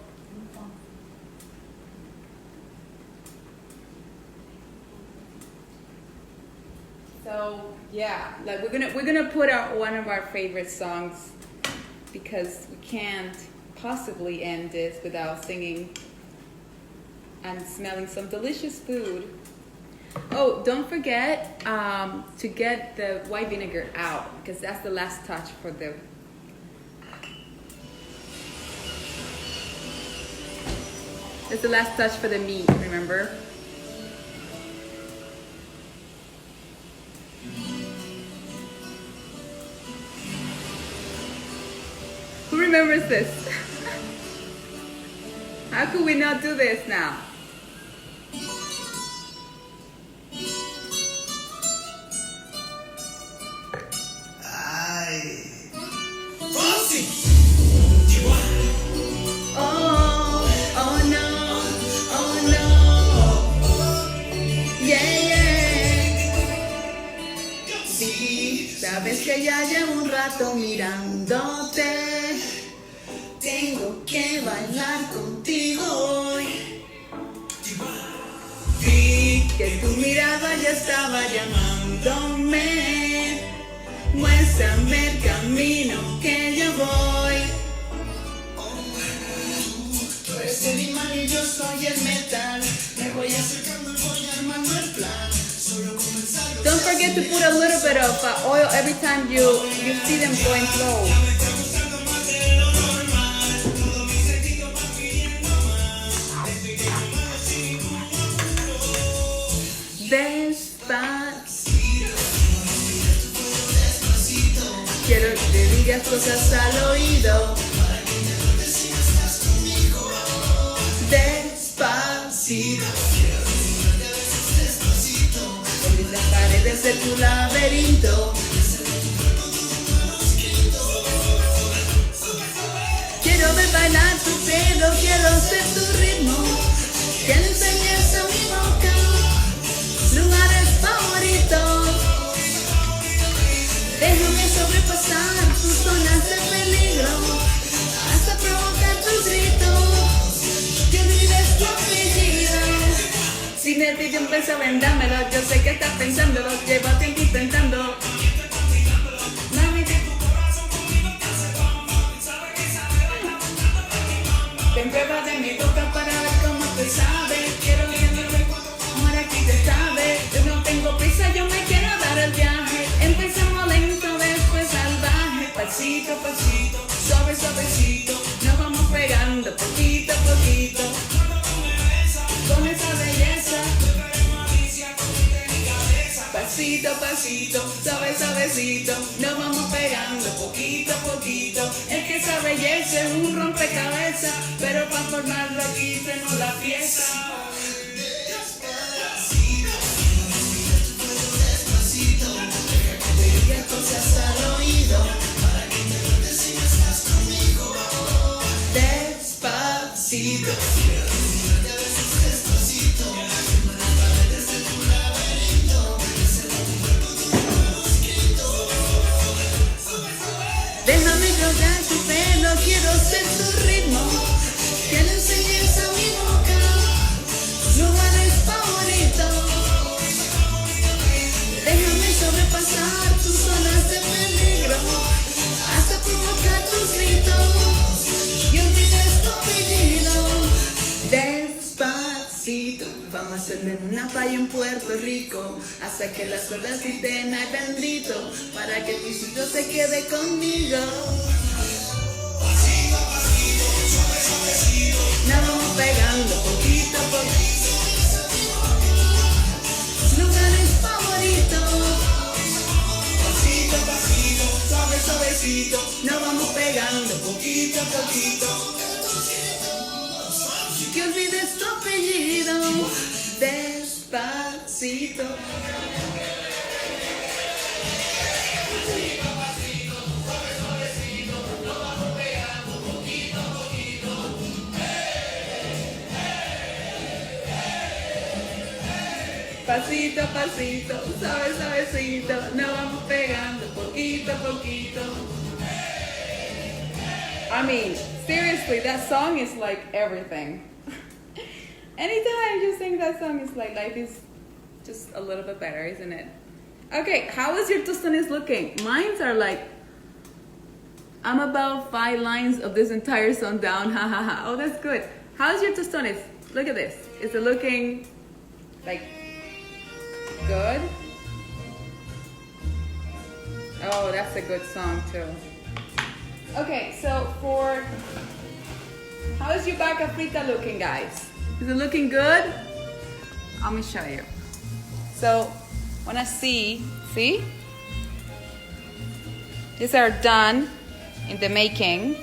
So yeah, like we're gonna put out one of our favorite songs because we can't possibly end this without singing and smelling some delicious food. Oh, don't forget to get the white vinegar out because that's the last touch for the. It's the last touch for the meat, remember? Who remembers this? How could we not do this now? Sabes que ya llevo un rato mirándote. Tengo que bailar contigo hoy. Vi que tu mirada ya estaba llamándome. Muéstrame el camino que yo voy. Tú eres el imán y yo soy el metal. Me voy acercando y voy armando el plan. Don't forget to put a little bit of oil every time you see them going slow. Despacito, quiero que te digas cosas al oído. Despacito. Las paredes de tu laberinto. Quiero ver bailar tu pelo, quiero ser tu ritmo. Que enseñes a mi boca lugares favoritos. Déjame sobrepasar tus zonas de peligro hasta provocar tus gritos. Que olvides tu apellido. Si me pide un beso, ven, dámelo. Yo sé que estás pensándolo, llevo tiempo intentando. Mami, ten prueba de mi boca para ver cómo te sabe. Quiero viéndolo, ahora aquí te sabe. Yo no tengo prisa, yo me quiero dar el viaje. Empezamos lento, después salvaje. Pasito a pasito, suave suavecito. Nos vamos pegando poquito a poquito. Con esa belleza, pasito a pasito, suave, suavecito, nos vamos pegando poquito a poquito. Es que esa belleza es un rompecabezas, pero para formarlo aquí tenemos la pieza. Cosas al oído para que te duermes si no estás conmigo. Despacito. Despacito. Las paredes de tu laberinto. Déjame tocar tu pelo, quiero ser tu ritmo. Que le enseñes a mi boca lugares favoritos. Déjame sobrepasar tus zonas de peligro hasta provocar tus gritos y olvides tu apellido. Despacito, vamos a hacerlo en una playa en Puerto Rico hasta que las olas griten ay bendito para que tu hijito se quede conmigo. Pasito, pasito, suave, suavecito, nos vamos pegando poquito a poquito. Lugares favoritos. Pasito, pasito, suave, suavecito, nos vamos pegando poquito a poquito. Que olvides tu apellido. Despacito. Pasito a pasito, suave, suavecito, nos vamos pegando poquito a poquito. I mean, seriously, that song is like everything. Anytime you sing that song, it's like life is just a little bit better, isn't it? Okay, how is your tostones looking? Mines are like, I'm about 5 lines of this entire song down, ha ha ha. Oh, that's good. How's your tostones? Look at this. Is it looking like good? Oh, that's a good song too. Okay, so how is your vaca frita looking, guys? Is it looking good? Let me show you. So, wanna see? These are done in the making.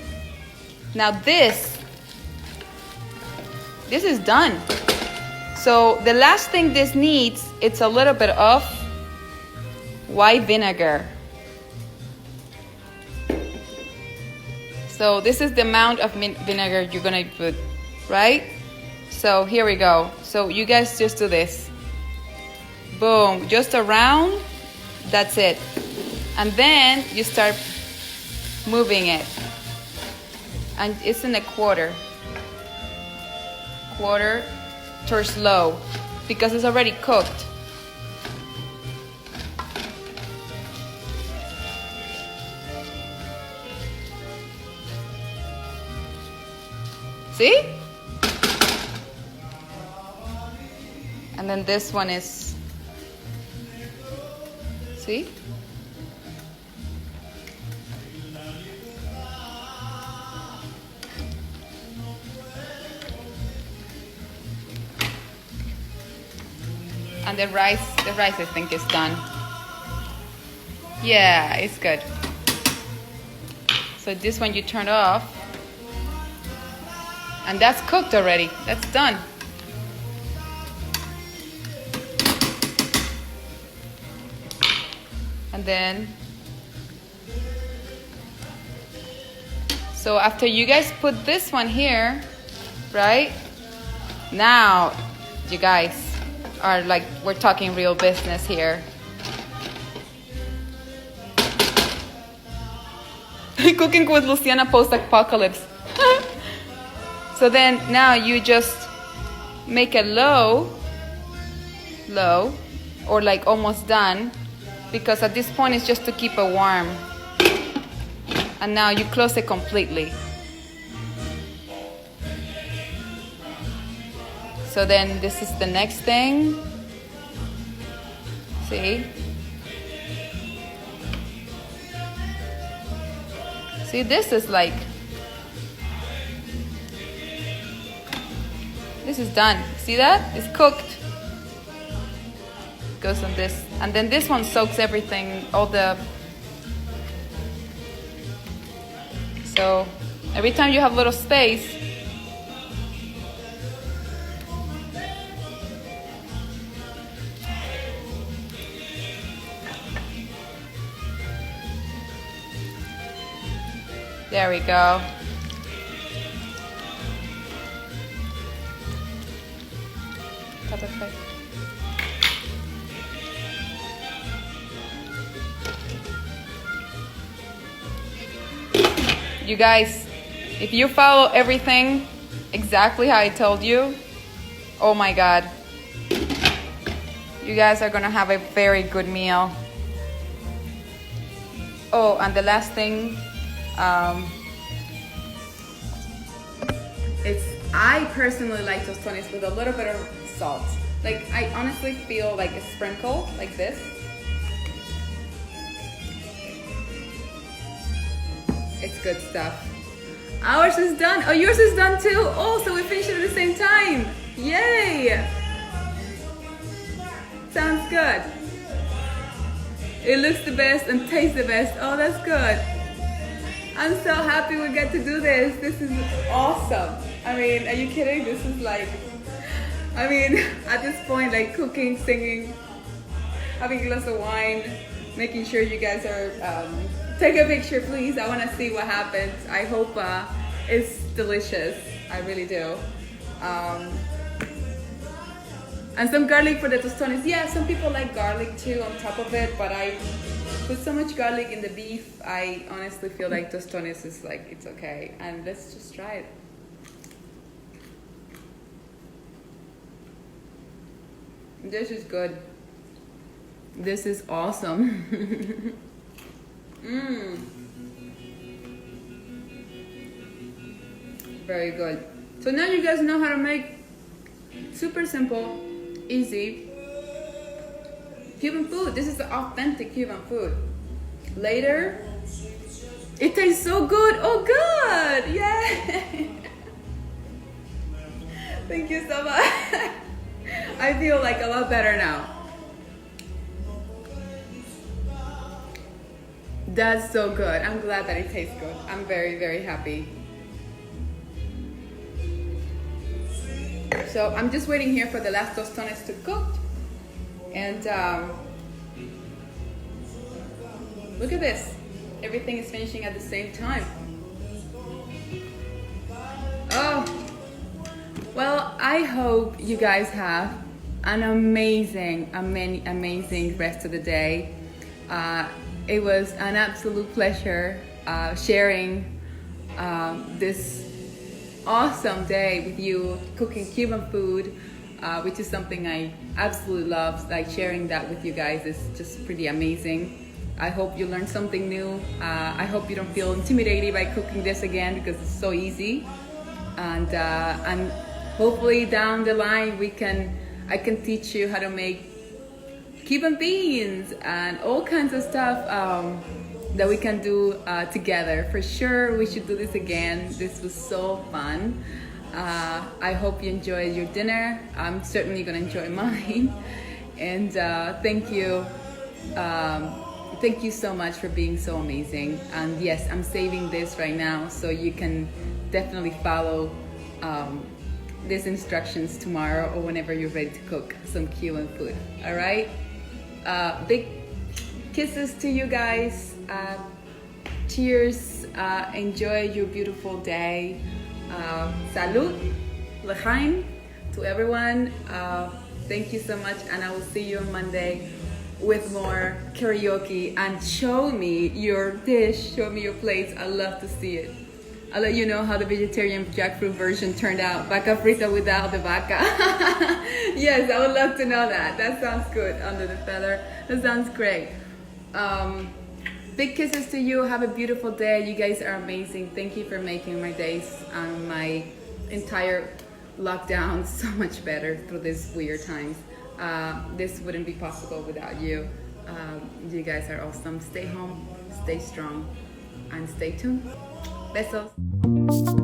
Now this is done. So the last thing this needs, it's a little bit of white vinegar. So this is the amount of vinegar you're gonna put, right? So here we go. So you guys just do this. Boom, just around, that's it. And then you start moving it. And it's in a quarter towards low because it's already cooked. See? And then this one is, see? And the rice I think is done. Yeah, it's good. So this one you turn off. And that's cooked already. That's done. And then, so after you guys put this one here, right? Now, you guys are like, we're talking real business here. Cooking with Luciana post-apocalypse. So then now you just make it low, or like almost done, because at this point it's just to keep it warm. And now you close it completely. So then this is the next thing. See? See, this is like, this is done. See that? It's cooked. goes on this. And then this one soaks everything, all the... So every time you have little space, there we go. You guys, if you follow everything exactly how I told you, oh my God, you guys are gonna have a very good meal. Oh, and the last thing, I personally like tostones with a little bit of salt. Like, I honestly feel like a sprinkle like this. It's good stuff. Ours is done. Oh, yours is done too. Oh, so we finished it at the same time. Yay! Sounds good. It looks the best and tastes the best. Oh, that's good. I'm so happy we get to do this. This is awesome. I mean, are you kidding? This is like, I mean, at this point, like cooking, singing, having a glass of wine, making sure you guys are, take a picture, please. I want to see what happens. I hope it's delicious. I really do. And some garlic for the tostones. Yeah, some people like garlic too on top of it, but I put so much garlic in the beef, I honestly feel like tostones is like, it's okay. And let's just try it. This is good. This is awesome. Very good. So now you guys know how to make super simple, easy Cuban food. This is the authentic Cuban food. Later, it tastes so good. Oh, good. Yay. Thank you so much. I feel like a lot better now. That's so good. I'm glad that it tastes good. I'm very, very happy. So I'm just waiting here for the last tostones to cook. And look at this. Everything is finishing at the same time. Oh, well, I hope you guys have an amazing rest of the day. It was an absolute pleasure sharing this awesome day with you, cooking Cuban food, which is something I absolutely love. Like, sharing that with you guys is just pretty amazing. I hope you learned something new. I hope you don't feel intimidated by cooking this again, because it's so easy. And hopefully down the line I can teach you how to make Cuban beans and all kinds of stuff that we can do together. For sure, we should do this again. This was so fun. I hope you enjoyed your dinner. I'm certainly gonna enjoy mine. And thank you. Thank you so much for being so amazing. And yes, I'm saving this right now so you can definitely follow these instructions tomorrow or whenever you're ready to cook some Cuban food. All right? Big kisses to you guys. Cheers. Enjoy your beautiful day. Salud, l'chaim to everyone. Thank you so much, and I will see you on Monday with more karaoke. And show me your dish, show me your plates. I love to see it. I'll let you know how the vegetarian jackfruit version turned out. Vaca frita without the vaca. Yes, I would love to know that. That sounds good. Under the feather. That sounds great. Big kisses to you. Have a beautiful day. You guys are amazing. Thank you for making my days and my entire lockdown so much better through these weird times. This wouldn't be possible without you. You guys are awesome. Stay home, stay strong, and stay tuned. Besos.